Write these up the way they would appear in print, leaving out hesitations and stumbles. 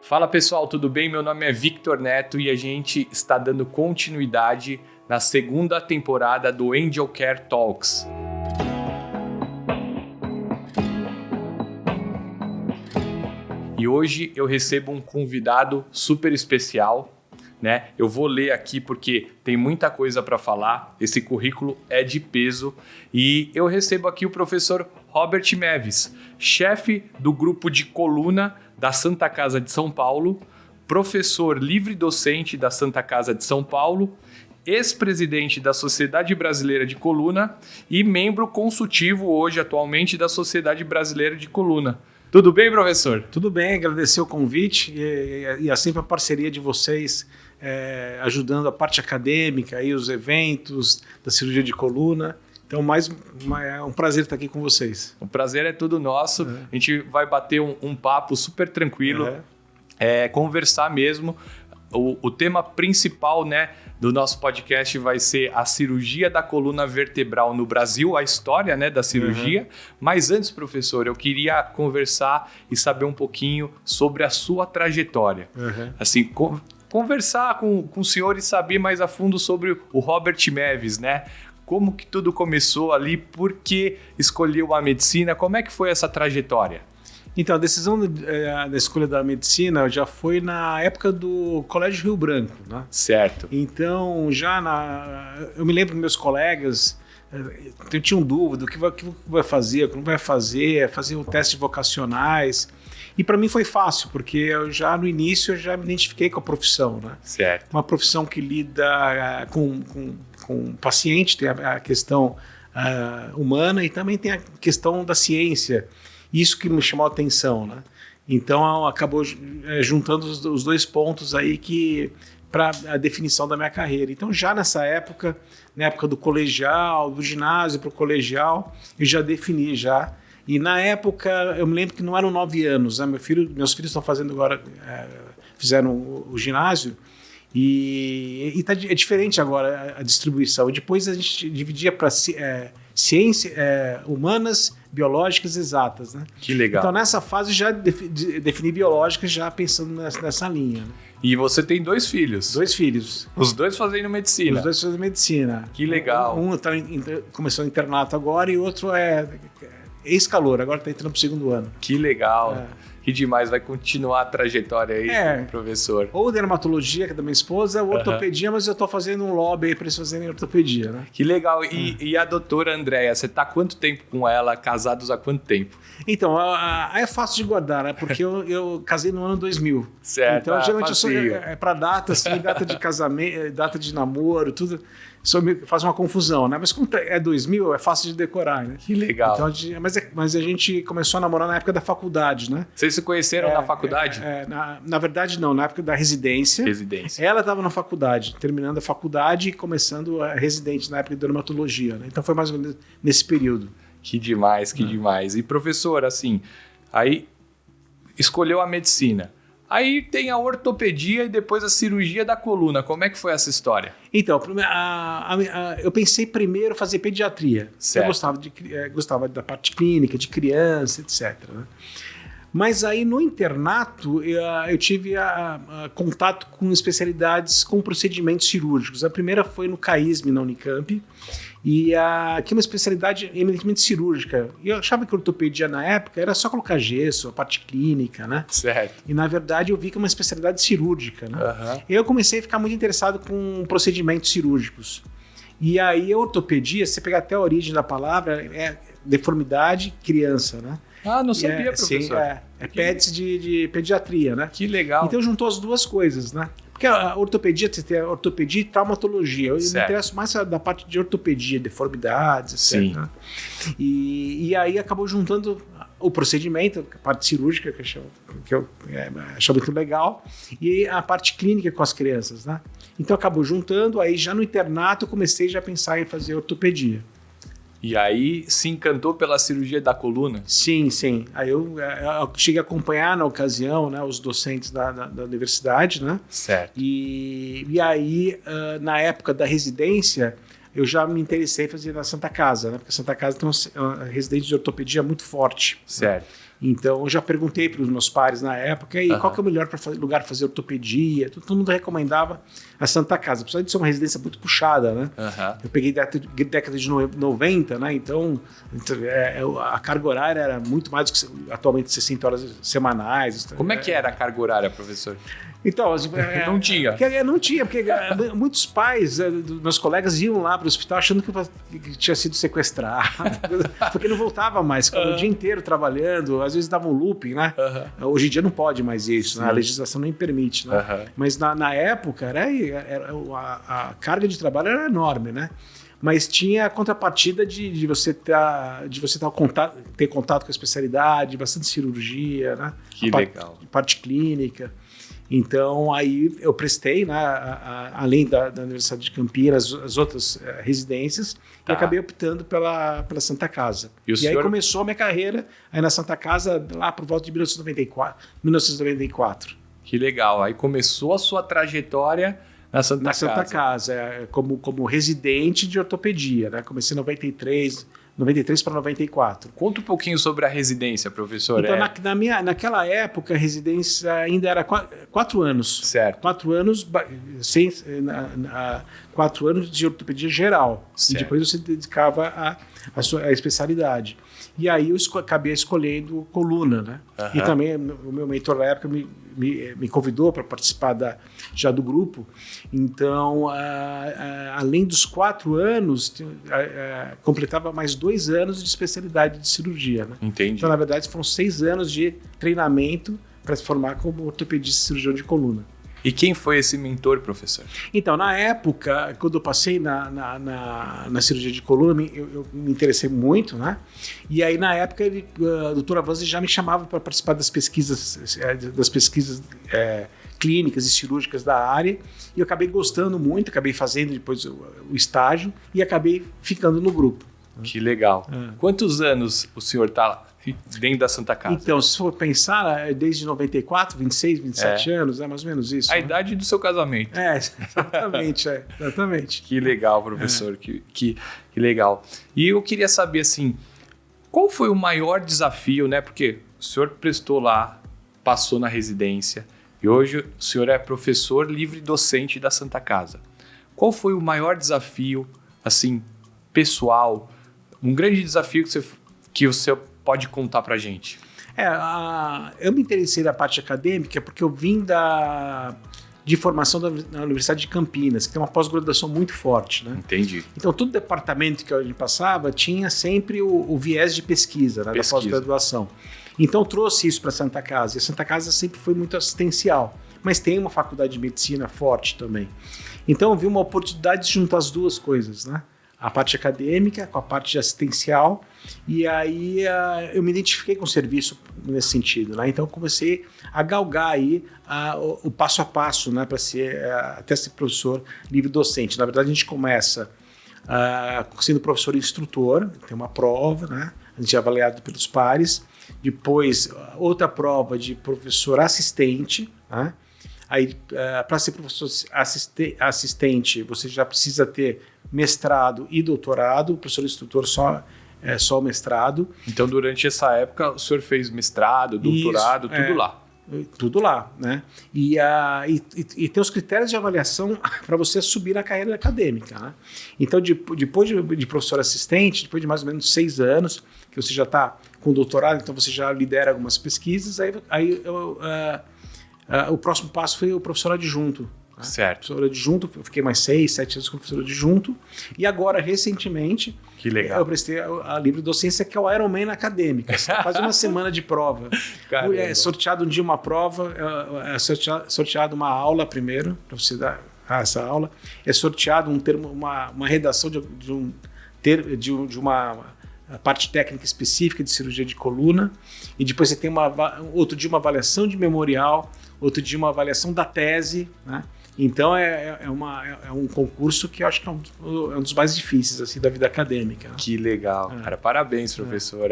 Fala pessoal, tudo bem? Meu nome é Victor Neto e a gente está dando continuidade na segunda temporada do Angel Care Talks. E hoje eu recebo um convidado super especial, né? Eu vou ler aqui porque tem muita coisa para falar, esse currículo é de peso e eu recebo aqui o professor Robert Meves, chefe do grupo de coluna da Santa Casa de São Paulo, professor livre-docente da Santa Casa de São Paulo, ex-presidente da Sociedade Brasileira de Coluna e membro consultivo hoje atualmente da Sociedade Brasileira de Coluna. Tudo bem, professor? Tudo bem, agradecer o convite e sempre a parceria de vocês, ajudando a parte acadêmica, e os eventos da cirurgia de coluna. Então, é um prazer estar aqui com vocês. O prazer é todo nosso. A gente vai bater um papo super tranquilo, conversar mesmo. O tema principal, né, do nosso podcast vai ser a cirurgia da coluna vertebral no Brasil, a história, né, da cirurgia. Mas antes, professor, eu queria conversar e saber um pouquinho sobre a sua trajetória. Assim, conversar com o senhor e saber mais a fundo sobre o Robert Meves, né? Como que tudo começou ali? Por que escolheu a medicina? Como é que foi essa trajetória? Então, a decisão da escolha da medicina já foi na época do Colégio Rio Branco, né? Certo. Então, eu me lembro que meus colegas tinham dúvida, o que vai fazer, o que não vai fazer, faziam testes vocacionais. E para mim foi fácil, porque eu já no início eu já me identifiquei com a profissão, né? Certo. Uma profissão que lida com o paciente, tem a questão humana e também tem a questão da ciência. Isso que me chamou a atenção, né? Então acabou juntando os dois pontos aí para a definição da minha carreira. Então já nessa época, na época do colegial, do ginásio para o colegial, eu já defini já. E na época, eu me lembro que não eram 9 anos, né? Meus filhos estão fazendo agora, fizeram o ginásio, e é diferente agora a distribuição. E depois a gente dividia para ciência, humanas, biológicas, exatas, né? Que legal. Então nessa fase já defini biológicas, já pensando nessa linha, né? E você tem 2 filhos? 2 filhos. Os 2 fazendo medicina? Os 2 fazendo medicina. Que legal. Um começou o internato agora e o outro é ex-calouro, agora está entrando para o 2º ano. Que legal. Que demais, vai continuar a trajetória aí, professor. Ou dermatologia, que é da minha esposa, ou ortopedia, mas eu estou fazendo um lobby aí para eles fazerem ortopedia, né? Que legal. E a doutora Andréia, você está há quanto tempo com ela? Casados há quanto tempo? Então, é fácil de guardar, né? Porque eu casei no ano 2000. Certo. Então, geralmente eu sou para data, assim, data de casamento, data de namoro, tudo. Faz uma confusão, né? Mas como é 2000, é fácil de decorar, né? Que legal. Então, mas a gente começou a namorar na época da faculdade, né? Vocês se conheceram na faculdade? Na verdade, não. Na época da residência. Ela estava na faculdade, terminando a faculdade e começando a residente na época de dermatologia, né? Então foi mais ou menos nesse período. Que demais, que demais. E professor, assim, aí escolheu a medicina. Aí tem a ortopedia e depois a cirurgia da coluna. Como é que foi essa história? Então, eu pensei primeiro fazer pediatria. Certo. Eu gostava da parte clínica, de criança, etc., né? Mas aí no internato eu tive contato com especialidades com procedimentos cirúrgicos. A primeira foi no CAISM, na Unicamp, e que é uma especialidade eminentemente cirúrgica. E eu achava que a ortopedia na época era só colocar gesso, a parte clínica, né? Certo. E na verdade eu vi que é uma especialidade cirúrgica, né? E eu comecei a ficar muito interessado com procedimentos cirúrgicos. E aí a ortopedia, se você pegar até a origem da palavra, é deformidade criança, né? Ah, não sabia, professor. Sim, é PEDS de pediatria, né? Que legal. Então juntou as duas coisas, né? Porque a ortopedia, você tem a ortopedia e traumatologia. Eu me interesso mais da parte de ortopedia, deformidades, etc. Sim. Né? E aí acabou juntando o procedimento, a parte cirúrgica, que eu achava muito legal, e a parte clínica com as crianças, né? Então acabou juntando, aí já no internato eu comecei já a pensar em fazer ortopedia. E aí se encantou pela cirurgia da coluna? Sim, sim. Aí eu cheguei a acompanhar na ocasião, né, os docentes da universidade, né? Certo. E aí, na época da residência, eu já me interessei em fazer na Santa Casa, né? Porque a Santa Casa tem uma residência de ortopedia muito forte. Certo. Então, eu já perguntei para os meus pares na época, e qual que é o melhor lugar para fazer ortopedia? Todo mundo recomendava a Santa Casa, apesar de ser uma residência muito puxada, né? Eu peguei década de 90, né? Então, a carga horária era muito mais do que atualmente 60 horas semanais. Como é que era a carga horária, professor? Então, não tinha. Não tinha, porque muitos pais dos meus colegas iam lá para o hospital achando que tinha sido sequestrado, porque não voltava mais, ficava o dia inteiro trabalhando, às vezes dava um looping, né? Hoje em dia não pode mais isso, né? A legislação nem permite, né? Mas na época a carga de trabalho era enorme, né? Mas tinha a contrapartida de você ter contato com a especialidade, bastante cirurgia, né? Que legal. Parte clínica. Então, aí eu prestei, né, além da Universidade de Campinas, as outras residências, e acabei optando pela Santa Casa. E aí começou a minha carreira aí na Santa Casa lá por volta de 1994. Que legal. Aí começou a sua trajetória na Santa Casa, como residente de ortopedia, né? Comecei em 93 para 94. Conta um pouquinho sobre a residência, professor. Então, naquela época, a residência ainda era 4 anos. Certo. 4 anos, 4 anos de ortopedia geral. Certo. E depois você dedicava à especialidade. E aí eu acabei escolhendo coluna, né? E também o meu mentor na época me convidou para participar já do grupo. Então, além dos 4 anos, completava mais 2 anos de especialidade de cirurgia. Né? Entendi. Então, na verdade, foram 6 anos de treinamento para se formar como ortopedista e cirurgião de coluna. E quem foi esse mentor, professor? Então, na época, quando eu passei na cirurgia de coluna, eu me interessei muito, né? E aí, na época, o Dr. Avanzi já me chamava para participar das pesquisas clínicas e cirúrgicas da área, e eu acabei gostando muito, acabei fazendo depois o estágio e acabei ficando no grupo. Que legal. Quantos anos o senhor está dentro da Santa Casa? Então, se for pensar, desde 94, 26, 27 anos, é mais ou menos isso. A idade do seu casamento. Exatamente. Exatamente. Que legal, professor. Que legal. E eu queria saber, assim, qual foi o maior desafio, né? Porque o senhor prestou lá, passou na residência, e hoje o senhor é professor livre docente da Santa Casa. Qual foi o maior desafio, assim, pessoal, um grande desafio que o senhor pode contar pra gente? Eu me interessei na parte acadêmica porque eu vim de formação na Universidade de Campinas, que tem uma pós-graduação muito forte, né? Entendi. Então, todo departamento que a gente passava tinha sempre o viés de pesquisa, né, da pós-graduação. Então, trouxe isso para a Santa Casa. E a Santa Casa sempre foi muito assistencial, mas tem uma faculdade de medicina forte também. Então, eu vi uma oportunidade de juntar as duas coisas, né? A parte acadêmica com a parte assistencial, e aí eu me identifiquei com o serviço nesse sentido, né? Então eu comecei a galgar aí o passo a passo, né, para até ser professor livre docente. Na verdade, a gente começa sendo professor instrutor, tem uma prova, né? A gente é avaliado pelos pares, depois outra prova de professor assistente, né? Aí, para ser professor assistente, você já precisa ter mestrado e doutorado, o professor instrutor só mestrado. Então, durante essa época, o senhor fez mestrado, doutorado, isso, tudo lá? Tudo lá, né? E tem os critérios de avaliação para você subir na carreira acadêmica, né? Então, depois de professor assistente, depois de mais ou menos 6 anos, que você já está com doutorado, então você já lidera algumas pesquisas, o próximo passo foi o professor adjunto. Certo. Professor adjunto, eu fiquei mais 6, 7 anos como professor adjunto. E agora, recentemente, que legal, eu prestei a livre docência, que é o Ironman acadêmica. Quase uma semana de prova. É sorteado um dia uma prova, é sorteado uma aula primeiro, para você dar essa aula. É sorteado uma redação de uma parte técnica específica de cirurgia de coluna. E depois você tem outro dia uma avaliação de memorial, outro dia uma avaliação da tese, né? Então é um concurso que eu acho que é um dos mais difíceis assim, da vida acadêmica. Né? Que legal, cara. Parabéns, professor.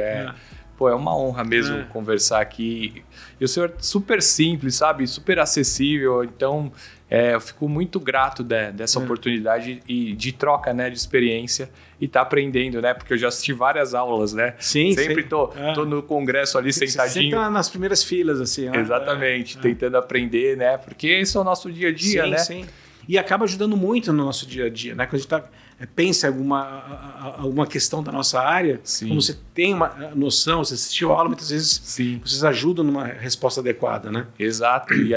Pô, é uma honra mesmo conversar aqui. E o senhor é super simples, sabe? Super acessível. Então, eu fico muito grato dessa oportunidade e de troca, né, de experiência e tá aprendendo, né? Porque eu já assisti várias aulas, né? Sim, sempre tô no congresso ali sentadinho. Você tá nas primeiras filas, assim. Exatamente, tentando aprender, né? Porque esse é o nosso dia a dia, né? Sim. E acaba ajudando muito no nosso dia a dia, né? Quando a gente pensa em alguma questão da nossa área, como você tem uma noção, você assistiu a aula, muitas vezes vocês ajudam numa resposta adequada, né? Exato. E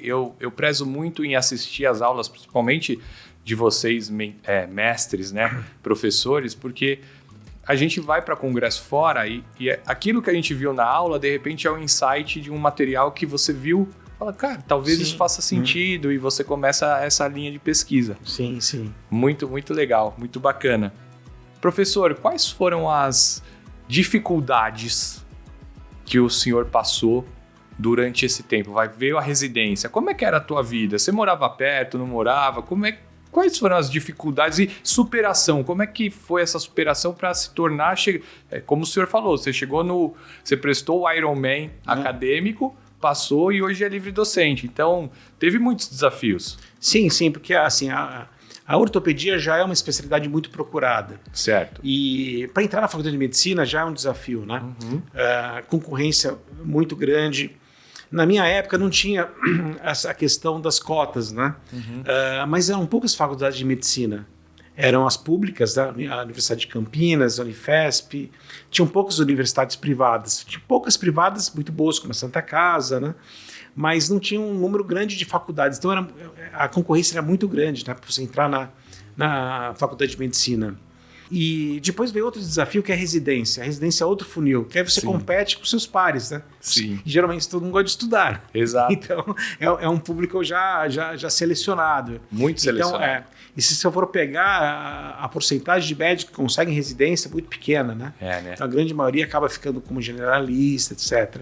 eu prezo muito em assistir as aulas, principalmente de vocês, mestres, né? Professores, porque a gente vai para congresso fora e aquilo que a gente viu na aula, de repente é um insight de um material que você viu. Fala, cara, talvez isso faça sentido e você começa essa linha de pesquisa. Sim. Muito, muito legal, muito bacana. Professor, quais foram as dificuldades que o senhor passou durante esse tempo? Veio a residência, como é que era a tua vida? Você morava perto, não morava? Quais foram as dificuldades e superação? Como é que foi essa superação para se tornar... Como o senhor falou, você prestou o Ironman acadêmico, passou e hoje é livre docente. Então, teve muitos desafios. Sim, porque assim, a ortopedia já é uma especialidade muito procurada. Certo. E para entrar na faculdade de medicina já é um desafio, né? Concorrência muito grande. Na minha época não tinha essa questão das cotas, né? Mas eram poucas faculdades de medicina. Eram as públicas, a Universidade de Campinas, a Unifesp. Tinham poucas universidades privadas. Tinha poucas privadas muito boas, como a Santa Casa, né? Mas não tinha um número grande de faculdades. Então a concorrência era muito grande, né, para você entrar na faculdade de medicina. E depois veio outro desafio, que é a residência. A residência é outro funil, que aí você compete com seus pares, né? Sim. E geralmente todo mundo gosta de estudar. Exato. Então é um público já selecionado. Muito selecionado. E se eu for pegar a porcentagem de médicos que conseguem residência é muito pequena, né? Né? Então, a grande maioria acaba ficando como generalista, etc.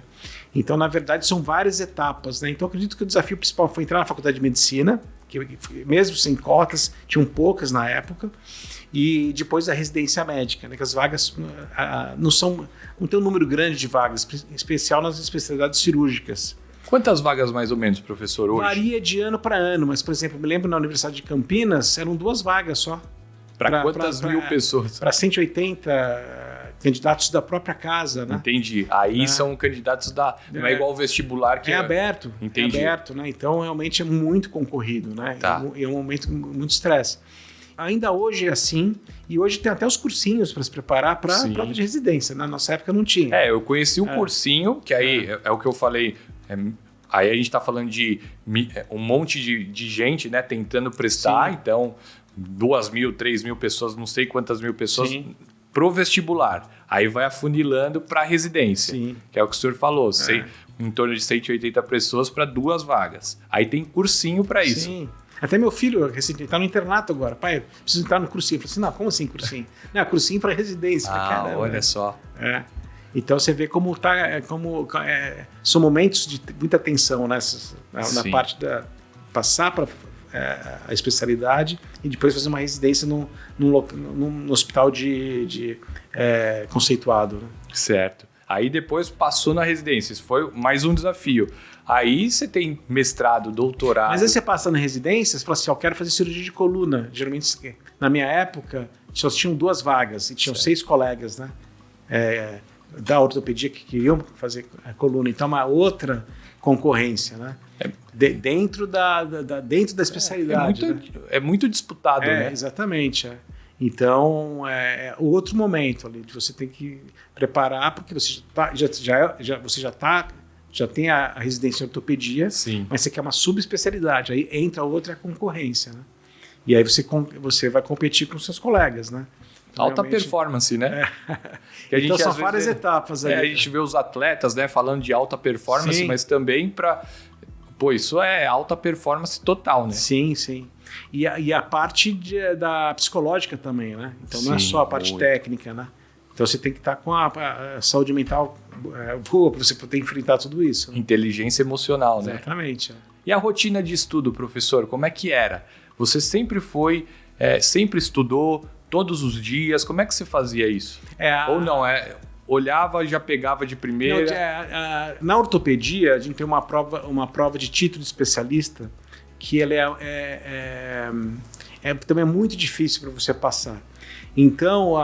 Então, na verdade, são várias etapas, né? Então, acredito que o desafio principal foi entrar na faculdade de medicina, que mesmo sem cotas, tinham poucas na época, e depois a residência médica, né? Que as vagas não tem um número grande de vagas, em especial nas especialidades cirúrgicas. Quantas vagas mais ou menos, professor, hoje? Varia de ano para ano, mas, por exemplo, me lembro na Universidade de Campinas, eram 2 vagas só. Para quantas mil pessoas? Para 180 candidatos da própria casa, né? Entendi. Aí são candidatos não é igual o vestibular que é aberto. Entendi. É aberto, né? Então, realmente é muito concorrido, né? É um momento de muito estresse. Ainda hoje é assim, e hoje tem até os cursinhos para se preparar para a prova de residência. Na nossa época não tinha. Eu conheci um cursinho, que aí é o que eu falei. Aí a gente está falando de um monte de gente, né, tentando prestar, então 2.000, 3.000 pessoas, não sei quantas mil pessoas pro vestibular. Aí vai afunilando para a residência, que é o que o senhor falou, em torno de 180 pessoas para 2 vagas. Aí tem cursinho para isso. Sim. Até meu filho está no internato agora. Pai, preciso entrar no cursinho. Eu falei assim, não, como assim cursinho? Não, cursinho para residência. Caramba, olha só. Então você vê como são momentos de muita tensão, né? Na parte da passar para a especialidade e depois fazer uma residência num hospital de conceituado. Né? Certo. Aí depois passou na residência, isso foi mais um desafio. Aí você tem mestrado, doutorado. Mas aí você passa na residência, você fala assim, eu quero fazer cirurgia de coluna. Geralmente, na minha época, só tinham 2 vagas e tinham 6 colegas, né? Da ortopedia que queriam fazer a coluna. Então, uma outra concorrência, né? Dentro da especialidade. É muito disputado, né? Exatamente. Então, é outro momento ali, de você tem que preparar, porque você já tem a residência em ortopedia, mas você quer uma subespecialidade, aí entra outra concorrência, né? E aí você vai competir com seus colegas, né? Então, alta performance, né? Que a gente, então são várias etapas aí. A gente vê os atletas, né, falando de alta performance, mas também para... Pô, isso é alta performance total, né? Sim. E a parte da psicológica também, né? Então não é só a parte técnica, né? Então você tem que estar com a saúde mental boa para você poder enfrentar tudo isso. Né? Inteligência emocional, né? Exatamente. E a rotina de estudo, professor, como é que era? Você sempre sempre estudou todos os dias? Como é que você fazia isso? Ou não? olhava e já pegava de primeira? Na ortopedia, a gente tem uma prova de título de especialista que ele também é muito difícil para você passar. Então,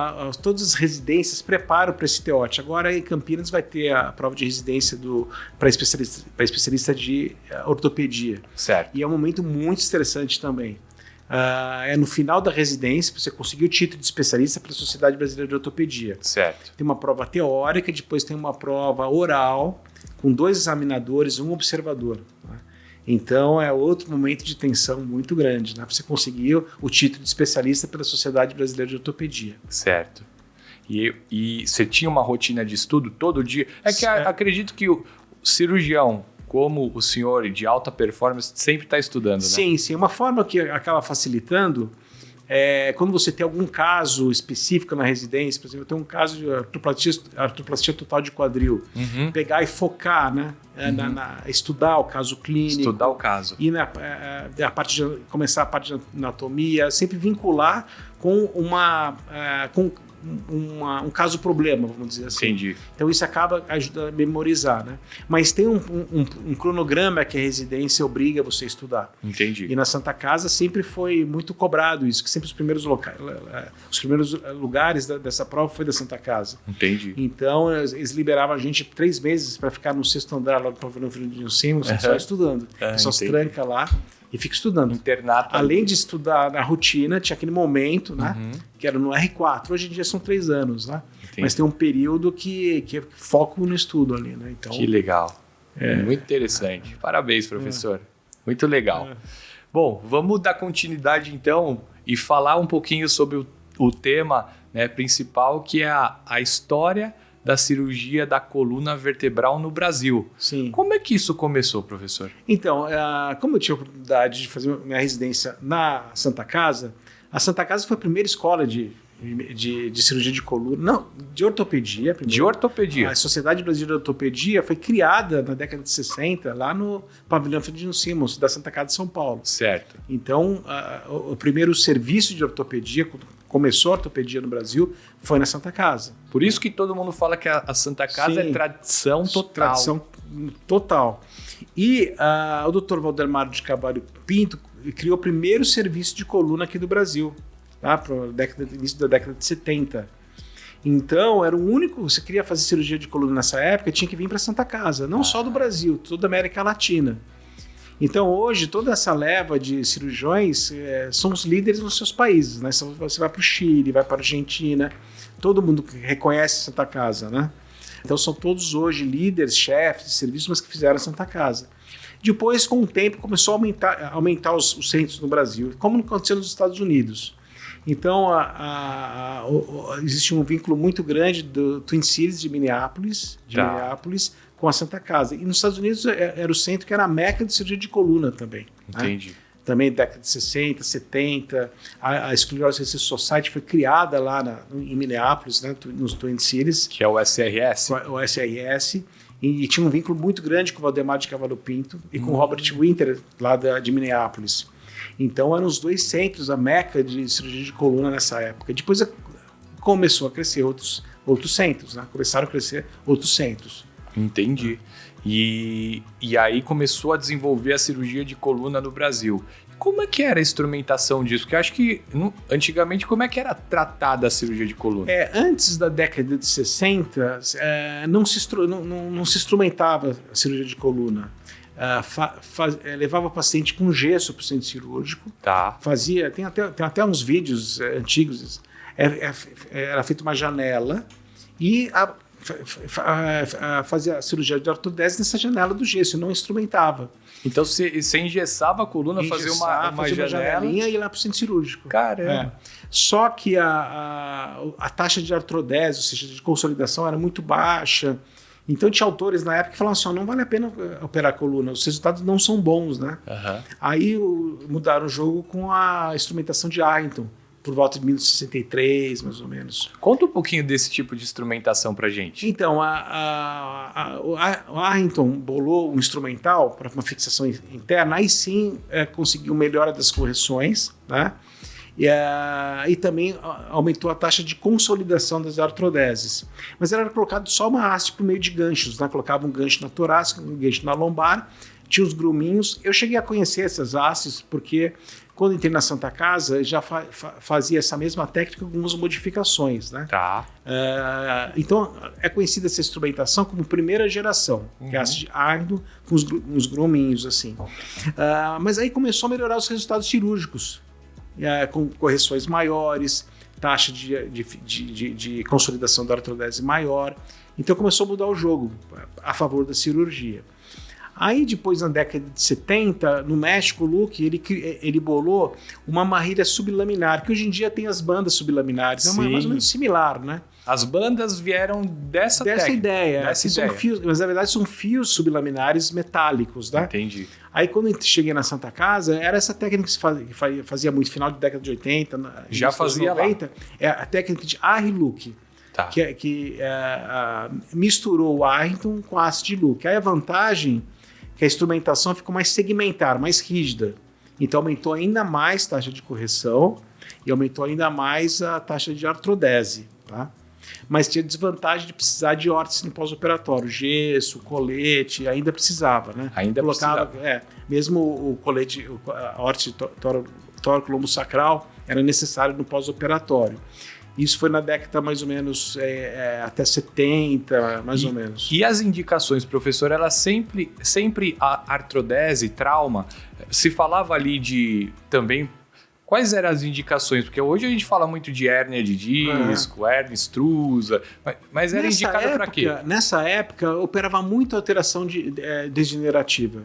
todas as residências preparam para esse TEOT. Agora, em Campinas, vai ter a prova de residência para especialista de ortopedia. Certo. E é um momento muito estressante também. É no final da residência, você conseguir o título de especialista pela Sociedade Brasileira de Ortopedia. Certo. Tem uma prova teórica, depois tem uma prova oral, com 2 examinadores e 1 observador. Né? Então, é outro momento de tensão muito grande, né? Para você conseguir o título de especialista pela Sociedade Brasileira de Ortopedia. Certo. E você tinha uma rotina de estudo todo dia? É que acredito que o cirurgião, como o senhor de alta performance, sempre está estudando, né? Sim, sim. Uma forma que acaba facilitando é quando você tem algum caso específico na residência, por exemplo, eu tenho um caso de artroplastia total de quadril, pegar e focar, né? Estudar o caso clínico. Estudar o caso. E começar a parte de anatomia, sempre vincular com um caso-problema, vamos dizer assim. Entendi. Então isso acaba ajudando a memorizar, né? Mas tem um cronograma que a residência obriga você a estudar. Entendi. E na Santa Casa sempre foi muito cobrado isso, que sempre os primeiros lugares dessa prova foi da Santa Casa. Entendi. Então eles liberavam a gente 3 meses para ficar no 6º andar lá do pavilhão Fernandinho Simons, só estudando. Só se tranca lá e fica estudando. Internato. Além de estudar na rotina, tinha aquele momento, né? Que era no R4. Hoje em dia são 3 anos, né? Entendi. Mas tem um período que é foco no estudo ali, né? Então, que legal. Muito interessante. Parabéns, professor. Muito legal. Bom, vamos dar continuidade então e falar um pouquinho sobre o tema, né, principal, que é a história da cirurgia da coluna vertebral no Brasil. Sim. Como é que isso começou, professor? Então, como eu tinha a oportunidade de fazer minha residência na Santa Casa, a Santa Casa foi a primeira escola de cirurgia de coluna, não, de ortopedia. Primeiro. De ortopedia. A Sociedade Brasileira de Ortopedia foi criada na década de 60, lá no pavilhão Fernandinho Simons, da Santa Casa de São Paulo. Certo. Então, o primeiro serviço de ortopedia, quando começou a ortopedia no Brasil, foi na Santa Casa. Por isso que todo mundo fala que a Santa Casa é tradição total. Tradição total. E o Dr. Valdemar de Carvalho Pinto criou o primeiro serviço de coluna aqui do Brasil, tá? Para o início da década de 70. Então, era o único... Você queria fazer cirurgia de coluna nessa época, tinha que vir para a Santa Casa. Não só do Brasil, toda a América Latina. Então, hoje, toda essa leva de cirurgiões são os líderes nos seus países, né? Você vai para o Chile, vai para a Argentina, todo mundo reconhece a Santa Casa, né? Então, são todos hoje líderes, chefes de serviços, mas que fizeram a Santa Casa. Depois, com o tempo, começou a aumentar os centros no Brasil, como aconteceu nos Estados Unidos. Então, existe um vínculo muito grande do Twin Cities de Minneapolis, com a Santa Casa. E nos Estados Unidos era o centro que era a meca de cirurgia de coluna também. Entendi. Né? Também década de 60, 70. A Sclerosis Research Society foi criada lá em Minneapolis, né, nos Twin Cities. Que é o SRS. O SRS. E tinha um vínculo muito grande com o Valdemar de Carvalho Pinto e com o Robert Winter, lá de Minneapolis. Então, eram os 2 centros, a meca de cirurgia de coluna nessa época. Depois começou a crescer outros centros, né? Começaram a crescer outros centros. Entendi. E aí começou a desenvolver a cirurgia de coluna no Brasil. Como é que era a instrumentação disso? Porque eu acho que antigamente como é que era tratada a cirurgia de coluna? Antes da década de 60, não se instrumentava a cirurgia de coluna. Levava o paciente com gesso para o centro cirúrgico. Tá. Tem até uns vídeos antigos. Era feita uma janela e fazia a cirurgia de artrodese nessa janela do gesso, não instrumentava. Então você engessava a coluna, fazia uma janelinha e ia lá para o centro cirúrgico. Caramba! Só que a taxa de artrodese, ou seja, de consolidação, era muito baixa. Então tinha autores na época que falavam assim, não vale a pena operar a coluna, os resultados não são bons, né? Aí mudaram o jogo com a instrumentação de Arrington, por volta de 1963, mais ou menos. Conta um pouquinho desse tipo de instrumentação pra gente. Então, o Arrington bolou um instrumental para uma fixação interna, aí sim conseguiu melhora das correções, né? E também aumentou a taxa de consolidação das artrodeses. Mas era colocado só uma haste por meio de ganchos, né? Colocava um gancho na torácica, um gancho na lombar, tinha os gruminhos. Eu cheguei a conhecer essas hastes porque quando entrei na Santa Casa já fazia essa mesma técnica com algumas modificações, né? Tá. Então é conhecida essa instrumentação como primeira geração, que é a haste de Arno com uns gruminhos assim. Mas aí começou a melhorar os resultados cirúrgicos, com correções maiores, taxa de consolidação da artrodese maior. Então começou a mudar o jogo a favor da cirurgia. Aí depois, na década de 70, no México, o Luque, ele bolou uma marrilha sublaminar, que hoje em dia tem as bandas subliminares. É mais ou menos similar, né? As bandas vieram dessa ideia. Fios, mas na verdade são fios sublaminares metálicos, né? Entendi. Aí quando eu cheguei na Santa Casa, era essa técnica que se fazia muito, final da década de 80, já fazia 90, lá. É a técnica de Arri-Luque, tá. que misturou o Arrington com a haste de Luque. Aí a vantagem que a instrumentação ficou mais segmentar, mais rígida. Então aumentou ainda mais a taxa de correção e aumentou ainda mais a taxa de artrodese, tá? Mas tinha desvantagem de precisar de órtese no pós-operatório, gesso, colete, ainda precisava, né? Ainda precisava. Mesmo o colete, a órtese tóraco-lombosacral era necessário no pós-operatório. Isso foi na década mais ou menos até 70, mais ou menos. E as indicações, professor, elas sempre a artrodese, trauma, se falava ali de também... Quais eram as indicações? Porque hoje a gente fala muito de hérnia de disco, hérnia extrusa, mas era indicado para quê? Nessa época, operava muito alteração degenerativa.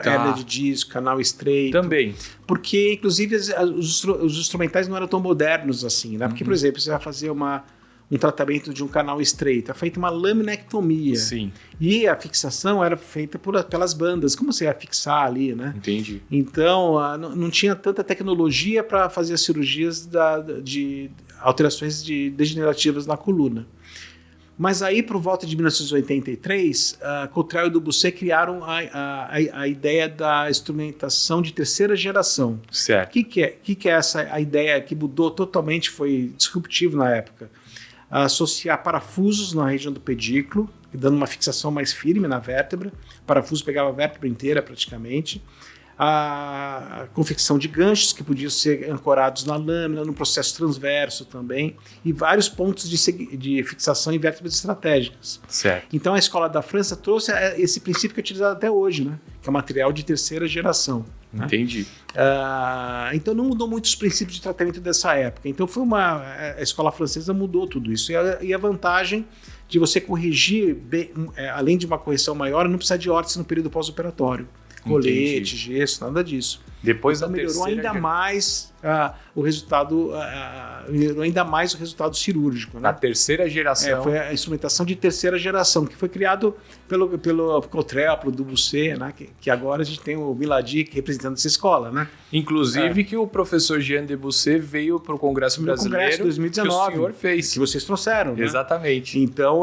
Hérnia de disco, canal estreito. Também. Porque, inclusive, os instrumentais não eram tão modernos assim, né? Porque, por exemplo, você vai fazer um tratamento de um canal estreito, é feita uma laminectomia. Sim. E a fixação era feita pelas bandas. Como você ia fixar ali, né? Entendi. Então, não tinha tanta tecnologia para fazer as cirurgias de alterações degenerativas na coluna. Mas aí, por volta de 1983, Cottrell e Debussy criaram a ideia da instrumentação de terceira geração. Certo. O que é a ideia que mudou totalmente, foi disruptivo na época? Associar parafusos na região do pedículo, dando uma fixação mais firme na vértebra. O parafuso pegava a vértebra inteira praticamente. A confecção de ganchos que podiam ser ancorados na lâmina, no processo transverso também, e vários pontos de fixação em vértebras estratégicas. Certo. Então a escola da França trouxe esse princípio que é utilizado até hoje, né? Que é material de terceira geração. Entendi. Então não mudou muito os princípios de tratamento dessa época. Então a escola francesa mudou tudo isso. E a vantagem de você corrigir, além de uma correção maior, não precisar de órtese no período pós-operatório. Colete, gesso, nada disso. Depois então, melhorou ainda mais o resultado, cirúrgico. Né? Na terceira geração. Foi a instrumentação de terceira geração, que foi criado pelo Cottrell, pelo Debussy, né? que agora a gente tem o Milady representando essa escola. Né? Inclusive que o professor Jean Debussy veio para o Congresso Brasileiro, Congresso 2019, que o senhor fez. Que vocês trouxeram. Né? Exatamente. Então,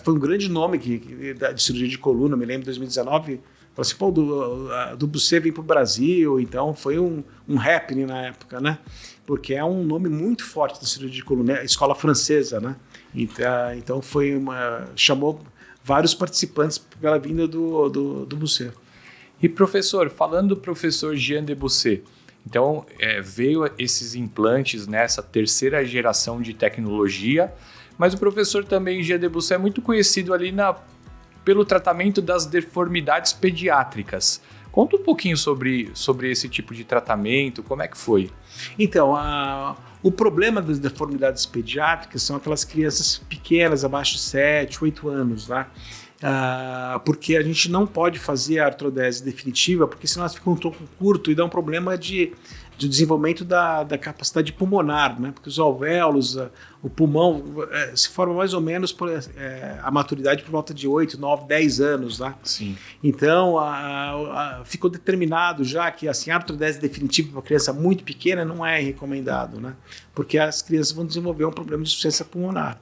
foi um grande nome de cirurgia de coluna, me lembro, em 2019, falou assim, o Debussy vem para o Brasil, então foi um happening na época, né? Porque é um nome muito forte da cirurgia de coluna, a escola francesa, né? Então chamou vários participantes pela vinda do Debussy. E professor, falando do professor Jean Debussy, então veio esses implantes nessa terceira geração de tecnologia, mas o professor também Jean Debussy é muito conhecido ali pelo tratamento das deformidades pediátricas. Conta um pouquinho sobre esse tipo de tratamento, como é que foi? Então, o problema das deformidades pediátricas são aquelas crianças pequenas, abaixo de 7, 8 anos, né? Porque a gente não pode fazer a artrodese definitiva, porque senão elas ficam um tronco curto e dá um problema de desenvolvimento da capacidade pulmonar, né? Porque os alvéolos, o pulmão se forma mais ou menos a maturidade por volta de 8, 9, 10 anos. Né? Sim. Então, ficou determinado já que assim, a artrodese definitiva para uma criança muito pequena não é recomendado, né? Porque as crianças vão desenvolver um problema de insuficiência pulmonar.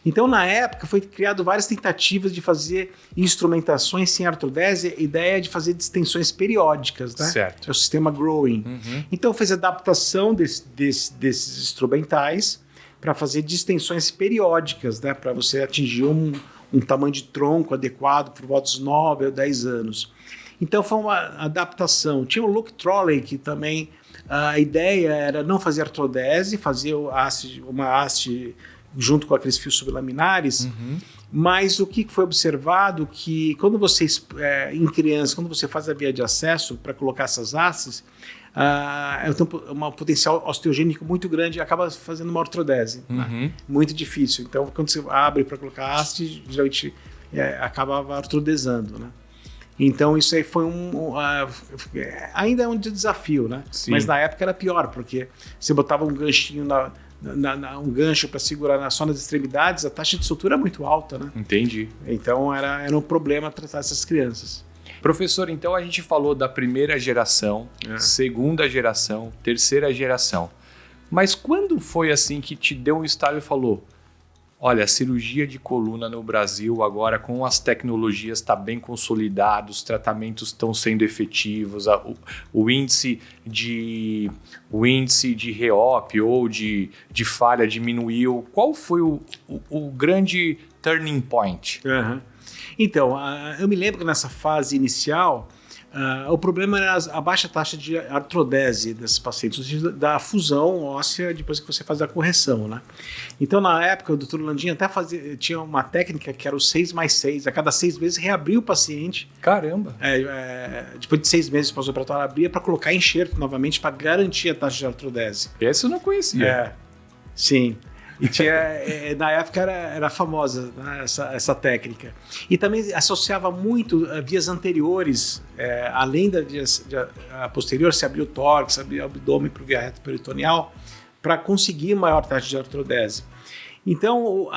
Então, na época, foi criado várias tentativas de fazer instrumentações sem artrodese, a ideia é de fazer distensões periódicas, né? Certo. É o sistema growing. Então, fez adaptação desses instrumentais para fazer distensões periódicas, né? Para você atingir um tamanho de tronco adequado por volta dos 9 ou 10 anos. Então, foi uma adaptação. Tinha o Luke Trolley, que também a ideia era não fazer artrodese, fazer uma haste junto com aqueles fios sublaminares, mas o que foi observado que quando você, em criança, quando você faz a via de acesso para colocar essas hastes, tem um potencial osteogênico muito grande e acaba fazendo uma artrodese. Né? Muito difícil. Então, quando você abre para colocar a haste, geralmente acaba artrodesando, né? Então, isso aí foi ainda é um desafio, né? Sim. Mas na época era pior, porque você botava um ganchinho um gancho para segurar só nas extremidades, a taxa de sutura é muito alta, né? Entendi. Então era um problema tratar essas crianças. Professor, então a gente falou da primeira geração, segunda geração, terceira geração. Mas quando foi assim que te deu um estalo e falou: olha, a cirurgia de coluna no Brasil agora com as tecnologias está bem consolidado, os tratamentos estão sendo efetivos, o índice de REOP ou de falha diminuiu. Qual foi o grande turning point? Então, eu me lembro que nessa fase inicial, o problema era a baixa taxa de artrodese desses pacientes, da fusão óssea depois que você faz a correção, né? Então, na época, o Dr. Landim até tinha uma técnica que era o 6+6. A cada 6 meses reabria o paciente. Caramba! Depois de 6 meses pós-operatório, abria para colocar enxerto novamente para garantir a taxa de artrodese. Essa eu não conhecia. Sim. E na época era famosa, né, essa técnica. E também associava muito vias anteriores, além da via posterior, se abria o tórax, se abria o abdômen para o via reto peritoneal, para conseguir maior taxa de artrodese. Então,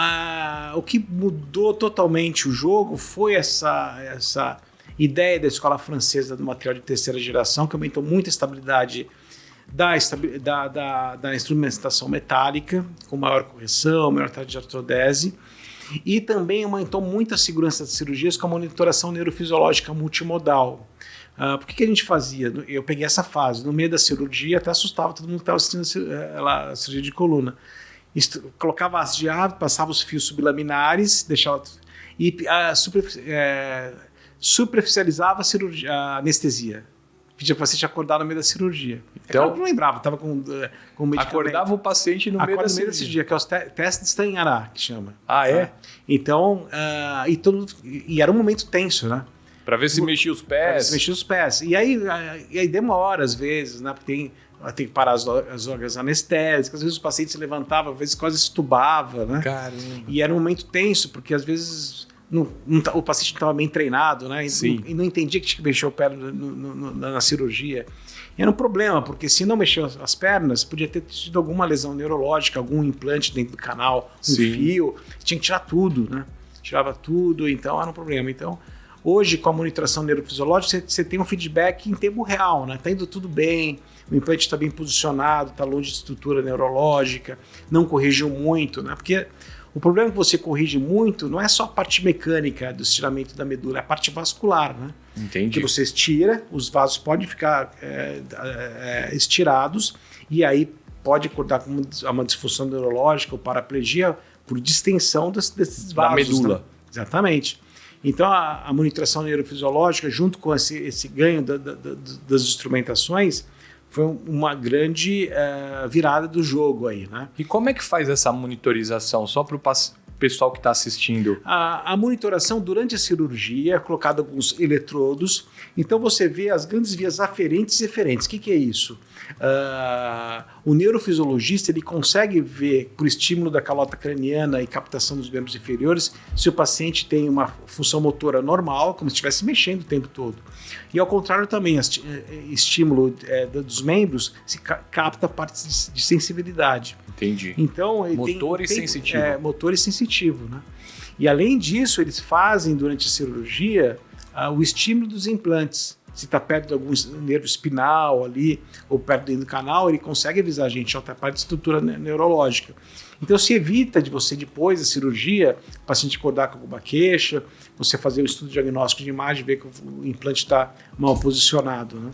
o que mudou totalmente o jogo foi essa ideia da escola francesa do material de terceira geração, que aumentou muito a estabilidade da instrumentação metálica, com maior correção, maior taxa de artrodese, e também aumentou muito a segurança das cirurgias com a monitoração neurofisiológica multimodal. Por que a gente fazia? Eu peguei essa fase, no meio da cirurgia, até assustava todo mundo que estava assistindo a cirurgia de coluna. Colocava haste de ar, passava os fios sublaminares, deixava e superficializava a anestesia. Pedia para o paciente acordar no meio da cirurgia. Então, eu não lembrava, estava com medicamento. Acordava o paciente no meio da cirurgia. Que é os testes de Steinhardt, que chama. Então, e era um momento tenso, né? Para ver se mexia os pés. E aí demora às vezes, né? Porque tem que parar as órgãos anestésicas, às vezes o paciente se levantava, às vezes quase estubava, né? Caramba. E era um momento tenso, porque às vezes o paciente não estava bem treinado, né? E não entendia que tinha que mexer o pé na cirurgia. E era um problema, porque se não mexer as pernas, podia ter tido alguma lesão neurológica, algum implante dentro do canal, fio, tinha que tirar tudo, né? Tirava tudo, então era um problema. Então, hoje, com a monitoração neurofisiológica, você tem um feedback em tempo real, né? Tá indo tudo bem, o implante está bem posicionado, está longe de estrutura neurológica, não corrigiu muito, né? Porque o problema que você corrige muito não é só a parte mecânica do estiramento da medula, é a parte vascular, né? Entendi. Que você estira, os vasos podem ficar estirados e aí pode acordar com uma disfunção neurológica ou paraplegia por distensão desses vasos. Da medula. Né? Exatamente. Então, a monitoração neurofisiológica, junto com esse ganho das instrumentações, foi uma grande virada do jogo aí, né? E como é que faz essa monitorização? Só para o pessoal que está assistindo. A monitoração durante a cirurgia é colocada alguns eletrodos. Então você vê as grandes vias aferentes e eferentes. O que é isso? O neurofisiologista ele consegue ver, por estímulo da calota craniana e captação dos membros inferiores, se o paciente tem uma função motora normal, como se estivesse mexendo o tempo todo. E ao contrário também, estímulo dos membros se capta partes de sensibilidade. Entendi. Então, motor e sensitivo. Motor e sensitivo, né? E além disso, eles fazem durante a cirurgia o estímulo dos implantes. se está perto de algum nervo espinal ali, ou perto do canal, ele consegue avisar a gente, até a parte de estrutura neurológica. Então se evita de você, depois da cirurgia, o paciente acordar com alguma queixa, você fazer o estudo diagnóstico de imagem, ver que o implante está mal posicionado, né?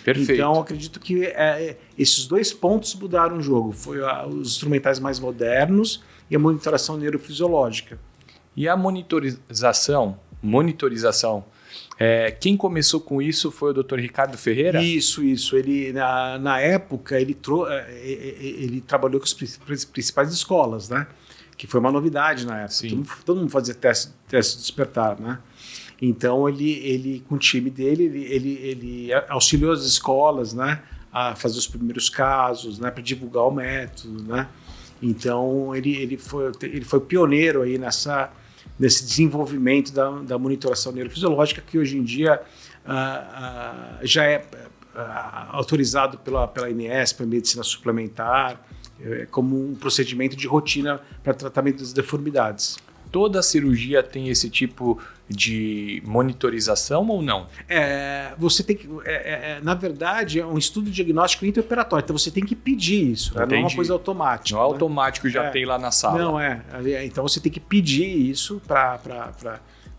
Perfeito. Então, acredito que esses 2 pontos mudaram o jogo. Foi os instrumentais mais modernos e a monitoração neurofisiológica. E a monitorização, quem começou com isso foi o Dr. Ricardo Ferreira? Isso. Ele, na época, ele trabalhou com as principais escolas, né? Que foi uma novidade na época. Todo mundo fazia teste de despertar, né? Então, ele com o time dele, ele auxiliou as escolas, né, a fazer os primeiros casos, né, para divulgar o método, né? Então, ele foi pioneiro aí nesse desenvolvimento da monitoração neurofisiológica, que hoje em dia já é autorizado pela ANS, pela medicina suplementar, como um procedimento de rotina para tratamento das deformidades. Toda cirurgia tem esse tipo de monitorização ou não? Você tem que, na verdade, é um estudo diagnóstico intraoperatório, então você tem que pedir isso, né? Não é uma coisa automática. Não é automático, já tem lá na sala. Não então você tem que pedir isso para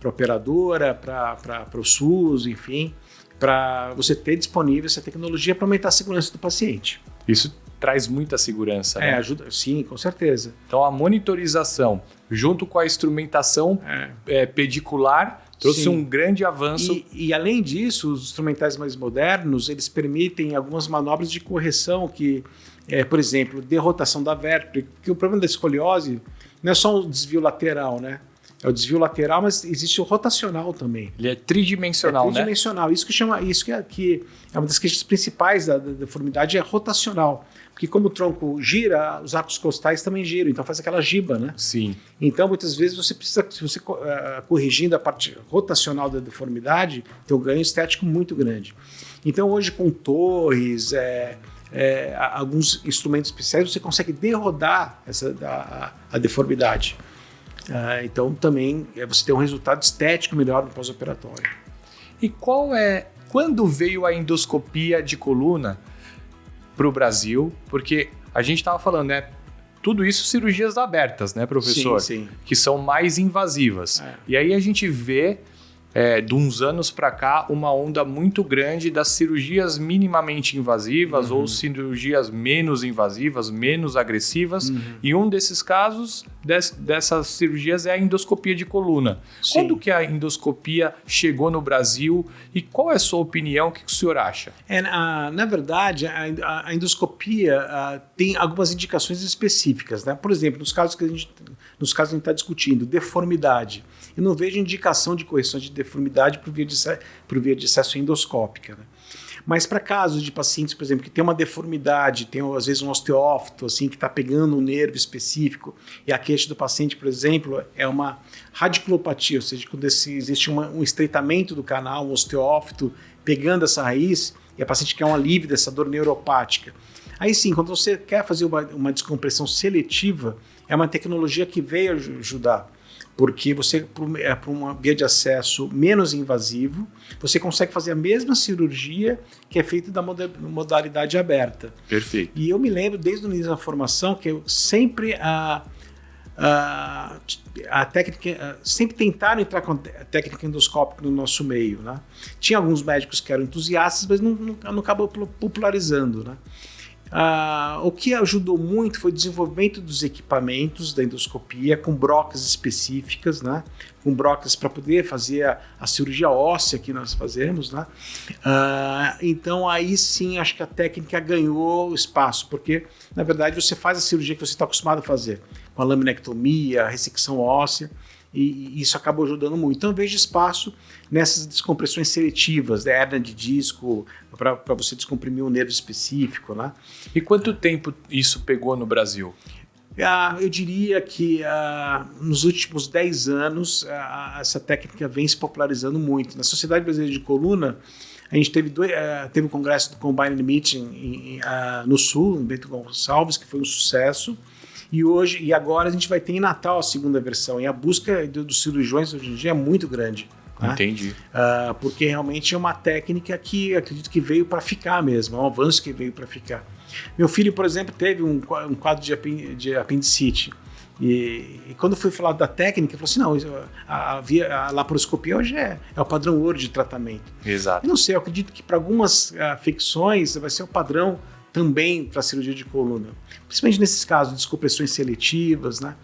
a operadora, para o SUS, enfim, para você ter disponível essa tecnologia para aumentar a segurança do paciente. Isso traz muita segurança, né? Ajuda, sim, com certeza. Então a monitorização, junto com a instrumentação pedicular, trouxe um grande avanço. E além disso, os instrumentais mais modernos, eles permitem algumas manobras de correção que, por exemplo, derrotação da vértebra, porque o problema da escoliose não é só o desvio lateral, né? É o desvio lateral, mas existe o rotacional também. Ele é tridimensional, né? Tridimensional. Isso que é uma das queixas principais da deformidade, é rotacional. Porque como o tronco gira, os arcos costais também giram, então faz aquela giba, né? Sim. Então, muitas vezes, você precisa, se você corrigindo a parte rotacional da deformidade, tem um ganho estético muito grande. Então, hoje, com torres, alguns instrumentos especiais, você consegue derrodar a deformidade. Então, também, você tem um resultado estético melhor no pós-operatório. E quando veio a endoscopia de coluna para o Brasil? Porque a gente estava falando, né? Tudo isso cirurgias abertas, né, professor? Sim. Que são mais invasivas. E aí a gente vê, de uns anos para cá, uma onda muito grande das cirurgias minimamente invasivas ou cirurgias menos invasivas, menos agressivas. E um desses casos, dessas cirurgias, é a endoscopia de coluna. Sim. Quando que a endoscopia chegou no Brasil e qual é a sua opinião? O que o senhor acha? Na verdade, a endoscopia tem algumas indicações específicas, né? Por exemplo, nos casos que a gente está discutindo, deformidade. Eu não vejo indicação de correção de deformidade por via de acesso endoscópica, né? Mas para casos de pacientes, por exemplo, que tem uma deformidade, tem às vezes um osteófito assim, que está pegando um nervo específico, e a queixa do paciente, por exemplo, é uma radiculopatia, ou seja, quando existe um estreitamento do canal, um osteófito pegando essa raiz, e a paciente quer um alívio dessa dor neuropática. Aí sim, quando você quer fazer uma descompressão seletiva, é uma tecnologia que veio ajudar. Porque você, por uma via de acesso menos invasivo, você consegue fazer a mesma cirurgia que é feita da modalidade aberta. Perfeito. E eu me lembro, desde o início da formação, que eu sempre a técnica, sempre tentaram entrar com a técnica endoscópica no nosso meio, né? Tinha alguns médicos que eram entusiastas, mas não acabou popularizando, né? O que ajudou muito foi o desenvolvimento dos equipamentos da endoscopia com brocas específicas, né? Com brocas para poder fazer a cirurgia óssea que nós fazemos, né? Então aí sim acho que a técnica ganhou espaço, porque na verdade você faz a cirurgia que você está acostumado a fazer, com a laminectomia, a ressecção óssea, e isso acabou ajudando muito. Então eu vejo espaço nessas descompressões seletivas, hérnia de disco, para você descomprimir um nervo específico, né? E quanto tempo isso pegou no Brasil? Eu diria que nos últimos 10 anos essa técnica vem se popularizando muito. Na Sociedade Brasileira de Coluna, a gente teve um congresso do Combined Meeting no Sul, em Bento Gonçalves, que foi um sucesso. E agora a gente vai ter em Natal a segunda versão. E a busca dos cirurgiões hoje em dia é muito grande. Né? Entendi. Porque realmente é uma técnica que acredito que veio para ficar mesmo, é um avanço que veio para ficar. Meu filho, por exemplo, teve um quadro de apendicite. E quando fui falar da técnica, ele falou assim, não, a laparoscopia hoje é o padrão ouro de tratamento. Exato. Eu não sei, eu acredito que para algumas afecções vai ser o padrão também para a cirurgia de coluna. Principalmente nesses casos de descompressões seletivas, né,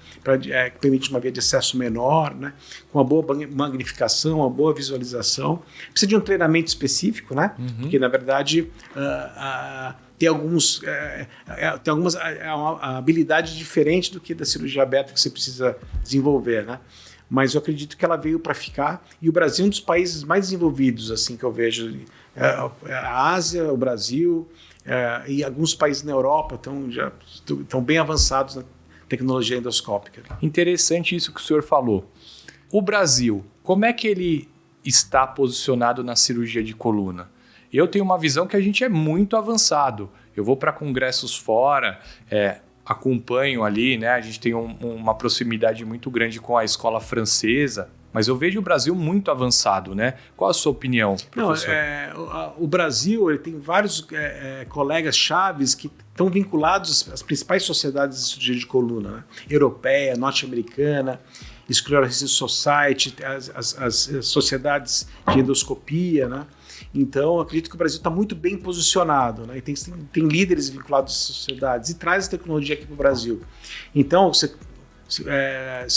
que permite uma via de acesso menor, né, com uma boa magnificação, uma boa visualização. Precisa de um treinamento específico, né, porque na verdade tem algumas uma habilidade diferente do que da cirurgia aberta que você precisa desenvolver, né? Mas eu acredito que ela veio para ficar, e o Brasil é um dos países mais desenvolvidos, assim, que eu vejo. A Ásia, o Brasil e alguns países na Europa estão bem avançados na tecnologia endoscópica. Interessante isso que o senhor falou. O Brasil, como é que ele está posicionado na cirurgia de coluna? Eu tenho uma visão que a gente é muito avançado. Eu vou para congressos fora, acompanho ali, né? A gente tem uma proximidade muito grande com a escola francesa, mas eu vejo o Brasil muito avançado, né? Qual a sua opinião, professor? O Brasil ele tem vários colegas chaves que estão vinculados às principais sociedades de cirurgia de coluna, né? Europeia, norte-americana, Sclerosis Society, as sociedades de endoscopia, né? Então, eu acredito que o Brasil está muito bem posicionado, né? E tem líderes vinculados às sociedades e traz a tecnologia aqui para o Brasil. Então, se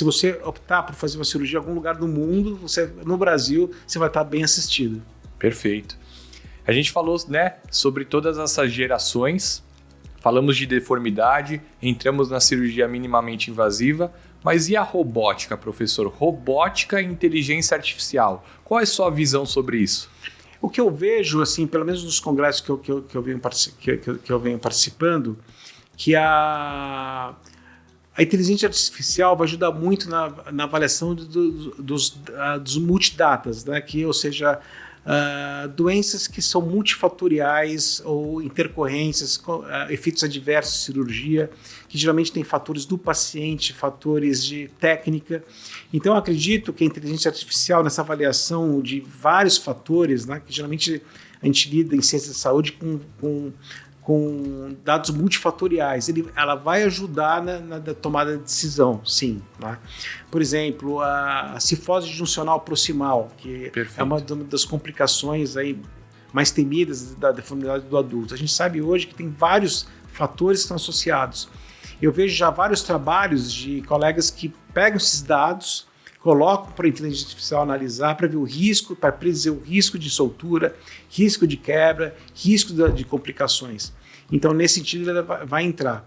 você optar por fazer uma cirurgia em algum lugar do mundo, no Brasil, você vai estar bem assistido. Perfeito. A gente falou, né, sobre todas essas gerações, falamos de deformidade, entramos na cirurgia minimamente invasiva, mas e a robótica, professor? Robótica e inteligência artificial. Qual é a sua visão sobre isso? O que eu vejo, assim, pelo menos nos congressos que eu venho participando, que a inteligência artificial vai ajudar muito na avaliação dos multidatas, né? Ou seja, doenças que são multifatoriais ou intercorrências, efeitos adversos de cirurgia, que geralmente tem fatores do paciente, fatores de técnica. Então, eu acredito que a inteligência artificial, nessa avaliação de vários fatores, né, que geralmente a gente lida em ciência de saúde com dados multifatoriais, ela vai ajudar na tomada de decisão, sim. Né? Por exemplo, a cifose juncional proximal, que Perfeito. É uma das complicações aí mais temidas da deformidade do adulto. A gente sabe hoje que tem vários fatores que estão associados. Eu vejo já vários trabalhos de colegas que pegam esses dados, colocam para a inteligência artificial analisar para ver o risco, para predizer o risco de soltura, risco de quebra, risco de complicações. Então, nesse sentido, ela vai entrar.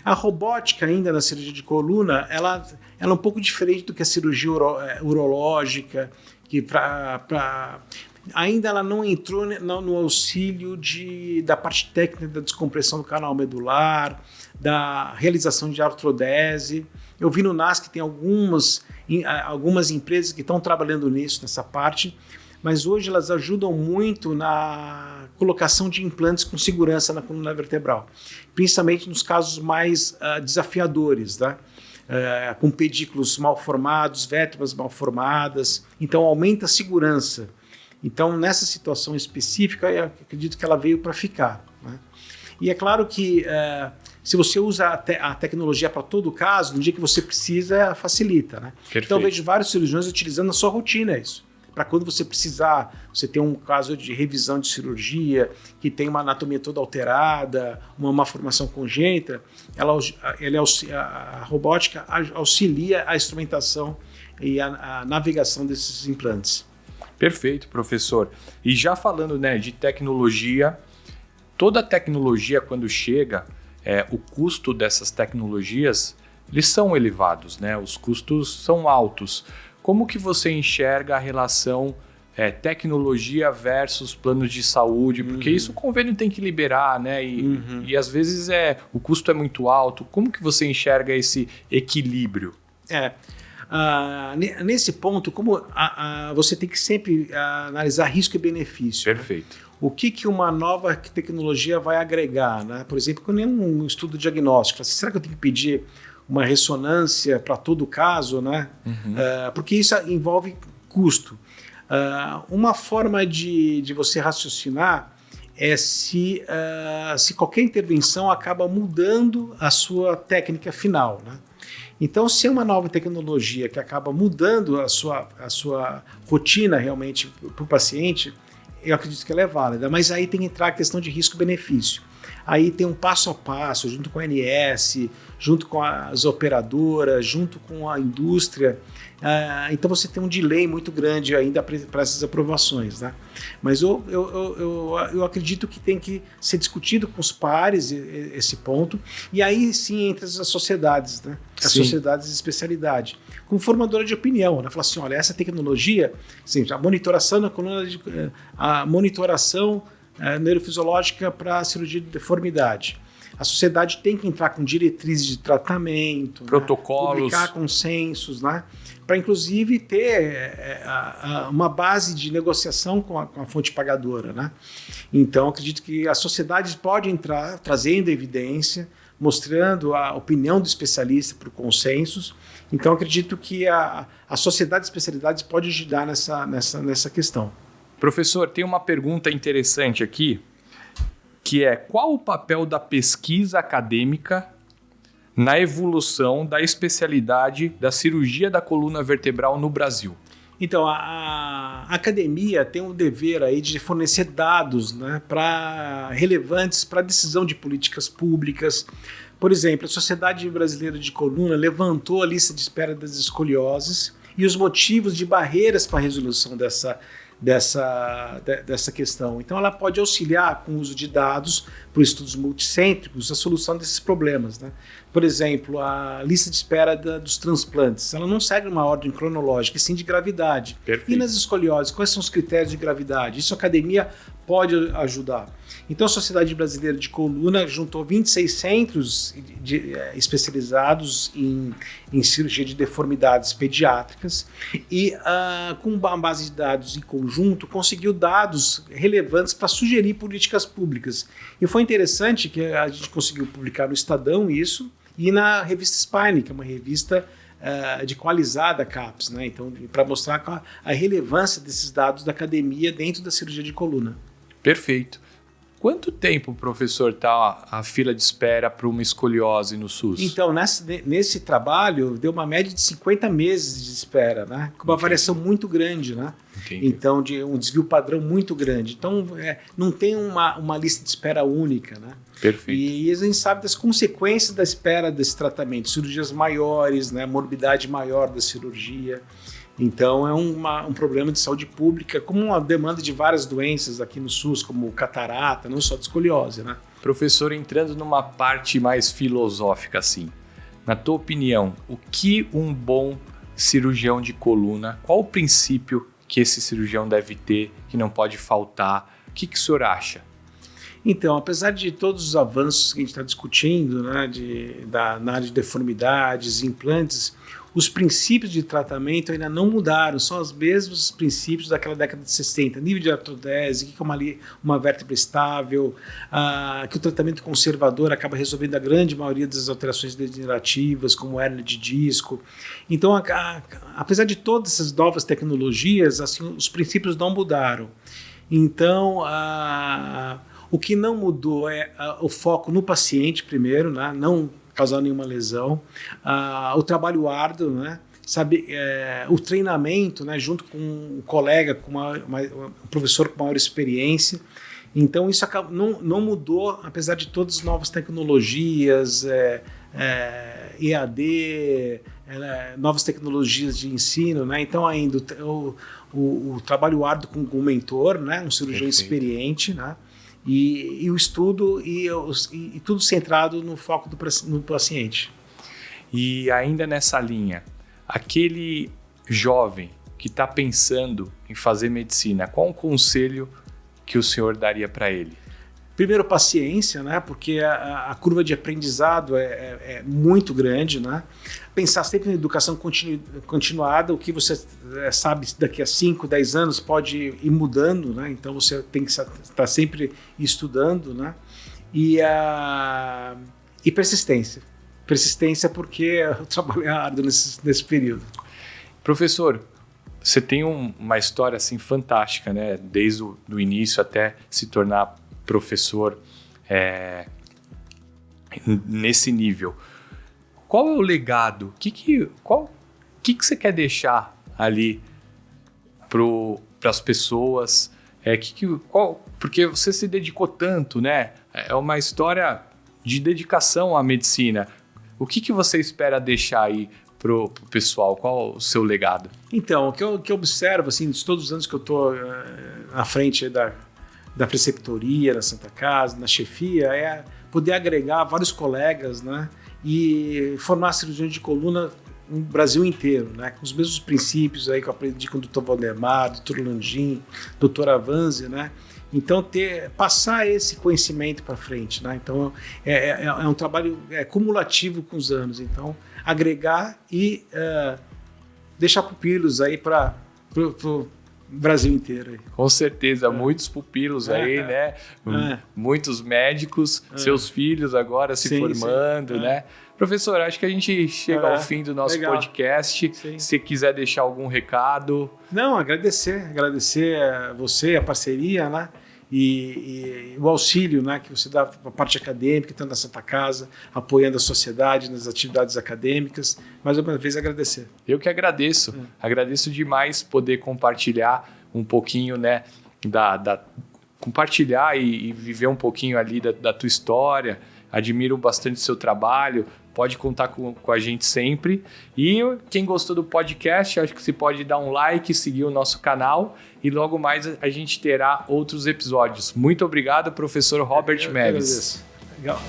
A robótica ainda na cirurgia de coluna, ela é um pouco diferente do que a cirurgia urológica, que ainda ela não entrou no auxílio da parte técnica da descompressão do canal medular, da realização de artrodese. Eu vi no NAS que tem algumas empresas que estão trabalhando nessa parte, mas hoje elas ajudam muito na colocação de implantes com segurança na coluna vertebral, principalmente nos casos mais desafiadores, né? Com pedículos mal formados, vértebras mal formadas, então aumenta a segurança. Então, nessa situação específica, eu acredito que ela veio para ficar. Né? E é claro que se você usa a tecnologia para todo caso, no dia que você precisa, facilita. Né? Então, eu vejo vários cirurgiões utilizando na sua rotina isso. Para quando você precisar, você tem um caso de revisão de cirurgia, que tem uma anatomia toda alterada, uma malformação congênita, a robótica auxilia a instrumentação e a navegação desses implantes. Perfeito, professor. E já falando, né, de tecnologia, toda tecnologia quando chega, o custo dessas tecnologias, eles são elevados, né? Os custos são altos. Como que você enxerga a relação tecnologia versus planos de saúde? Porque isso o convênio tem que liberar, né? E às vezes o custo é muito alto. Como que você enxerga esse equilíbrio? Nesse ponto, você tem que sempre analisar risco e benefício. Perfeito. Né? O que uma nova tecnologia vai agregar? Né? Por exemplo, quando é um estudo diagnóstico, será que eu tenho que pedir uma ressonância para todo caso? Né? Porque isso envolve custo. Uma forma de você raciocinar é se qualquer intervenção acaba mudando a sua técnica final, né? Então, se é uma nova tecnologia que acaba mudando a sua rotina realmente para o paciente, eu acredito que ela é válida, mas aí tem que entrar a questão de risco-benefício. Aí tem um passo a passo, junto com a ANS, junto com as operadoras, junto com a indústria. Então você tem um delay muito grande ainda para essas aprovações, né? Mas eu acredito que tem que ser discutido com os pares esse ponto, e aí sim entre as sociedades, né? As sociedades de especialidade, como formadora de opinião, né? Falar assim, olha, essa tecnologia, assim, a monitoração na coluna, a monitoração neurofisiológica para cirurgia de deformidade. A sociedade tem que entrar com diretrizes de tratamento, protocolos, né? Publicar consensos, né? Para inclusive ter uma base de negociação com a fonte pagadora, né? Então, acredito que as sociedades podem entrar trazendo evidência, mostrando a opinião do especialista para o consensus. Então, acredito que a sociedade de especialidades pode ajudar nessa questão. Professor, tem uma pergunta interessante aqui, que é: qual o papel da pesquisa acadêmica na evolução da especialidade da cirurgia da coluna vertebral no Brasil? Então, a academia tem um dever aí de fornecer dados, né, relevantes para a decisão de políticas públicas. Por exemplo, a Sociedade Brasileira de Coluna levantou a lista de espera das escolioses e os motivos de barreiras para a resolução dessa questão. Então, ela pode auxiliar com o uso de dados por estudos multicêntricos a solução desses problemas, né? Por exemplo, a lista de espera dos transplantes, ela não segue uma ordem cronológica, e sim de gravidade. Perfeito. E nas escolioses, quais são os critérios de gravidade? Isso a academia pode ajudar. Então, a Sociedade Brasileira de Coluna juntou 26 centros especializados em cirurgia de deformidades pediátricas e, com uma base de dados em conjunto, conseguiu dados relevantes para sugerir políticas públicas. E foi interessante que a gente conseguiu publicar no Estadão isso e na revista Spine, que é uma revista de qualizada CAPS, né? Então, para mostrar a relevância desses dados da academia dentro da cirurgia de coluna. Perfeito. Quanto tempo, professor, está a fila de espera para uma escoliose no SUS? Então, nesse trabalho, deu uma média de 50 meses de espera, né? Com uma variação muito grande, né? Entendi. Então, de um desvio padrão muito grande. Então, não tem uma lista de espera única, né? Perfeito. E a gente sabe das consequências da espera desse tratamento. Cirurgias maiores, né? Morbidade maior da cirurgia. Então, é um problema de saúde pública, como uma demanda de várias doenças aqui no SUS, como catarata, não só de escoliose, né? Professor, entrando numa parte mais filosófica, assim, na tua opinião, o que um bom cirurgião de coluna, qual o princípio que esse cirurgião deve ter, que não pode faltar? O que o senhor acha? Então, apesar de todos os avanços que a gente está discutindo, né, na área de deformidades, implantes, os princípios de tratamento ainda não mudaram, são os mesmos princípios daquela década de 60, nível de artrodese, que é uma vértebra estável, que o tratamento conservador acaba resolvendo a grande maioria das alterações degenerativas, como hérnia de disco. Então, apesar de todas essas novas tecnologias, assim, os princípios não mudaram. Então, o que não mudou é o foco no paciente primeiro, né? Não causar nenhuma lesão, o trabalho árduo, né? O treinamento, né? Junto com um colega, com um professor com maior experiência. Então isso não mudou, apesar de todas as novas tecnologias, EAD, novas tecnologias de ensino, né? Então ainda o trabalho árduo com um mentor, né? Um cirurgião experiente, né? E o estudo e tudo centrado no foco no paciente. E ainda nessa linha, aquele jovem que está pensando em fazer medicina, qual o conselho que o senhor daria para ele? Primeiro, paciência, né? Porque a curva de aprendizado é muito grande, né? Pensar sempre em educação continuada, o que você sabe daqui a 5, 10 anos pode ir mudando, né? Então você tem que estar sempre estudando, né? E persistência. Persistência porque o trabalho é árduo nesse período. Professor, você tem uma história assim fantástica, né? Desde o início até se tornar professor nesse nível. Qual é o legado? O que você quer deixar ali para as pessoas? Porque você se dedicou tanto, né? É uma história de dedicação à medicina. O que você espera deixar aí pro pessoal? Qual o seu legado? Então, o que eu observo, assim, de todos os anos que eu estou à frente da preceptoria, na Santa Casa, na chefia, é poder agregar vários colegas, né, e formar cirurgiões de coluna no Brasil inteiro, né, com os mesmos princípios aí que eu aprendi com o Dr. Valdemar, Dr. Landim, Dr. Avanzi, né. Então, passar esse conhecimento para frente, né? Então, é um trabalho cumulativo com os anos. Então, agregar e deixar pupilos aí para o Brasil inteiro. Aí. Com certeza, muitos pupilos aí, né? Muitos médicos, seus filhos agora se formando, né? Professor, acho que a gente chega ao fim do nosso podcast. Sim. Se quiser deixar algum recado. Não, agradecer a você, a parceria, né? E o auxílio, né, que você dá para a parte acadêmica, tanto na Santa Casa, apoiando a sociedade nas atividades acadêmicas. Mais uma vez, agradecer. Eu que agradeço. Agradeço demais poder compartilhar um pouquinho, né, compartilhar e viver um pouquinho ali da tua história. Admiro bastante o seu trabalho. Pode contar com a gente sempre. E quem gostou do podcast, acho que você pode dar um like, seguir o nosso canal e logo mais a gente terá outros episódios. Muito obrigado, professor Robert Meves. Legal.